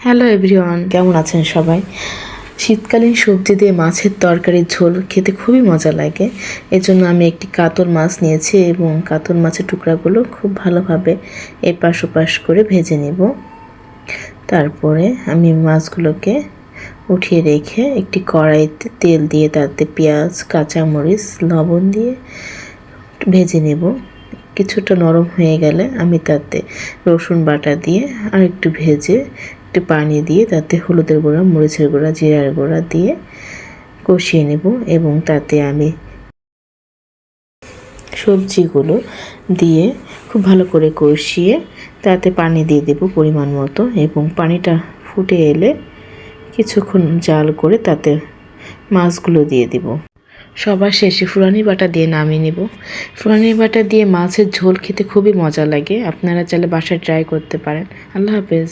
Hello everyone, কেমন আছেন সবাই? শীতকালীন সবজি দিয়ে মাছের তরকারির ঝোল খেতে খুবই মজা লাগে। এজন্য আমি একটি কাতল মাছ নিয়েছি এবং কাতল মাছের টুকরাগুলো খুব ভালোভাবে এপাশ ওপাশ করে ভেজে নেব। তারপরে আমি মাছগুলোকে উঠিয়ে রেখে একটি কড়াইতে তেল দিয়ে তাতে পেঁয়াজ, কাঁচামরিচ, লবণ দিয়ে ভেজে নেব। কিছুটা নরম হয়ে গেলে আমি তাতে রসুন বাটা দিয়ে আর একটু ভেজে একটু পানি দিয়ে তাতে হলুদের গুঁড়া, মরিচের গুঁড়া, জিরার গুঁড়া দিয়ে কষিয়ে নেব এবং তাতে আমি সবজিগুলো দিয়ে খুব ভালো করে কষিয়ে তাতে পানি দিয়ে দেব পরিমাণ মতো এবং পানিটা ফুটে এলে কিছুক্ষণ জাল করে তাতে মাছগুলো দিয়ে দেব। সবার শেষে ফুরানি বাটা দিয়ে নামিয়ে নেব। ফুরানি বাটা দিয়ে মাছের ঝোল খেতে খুবই মজা লাগে। আপনারা চাইলে বাসায় ট্রাই করতে পারেন। আল্লাহ হাফেজ।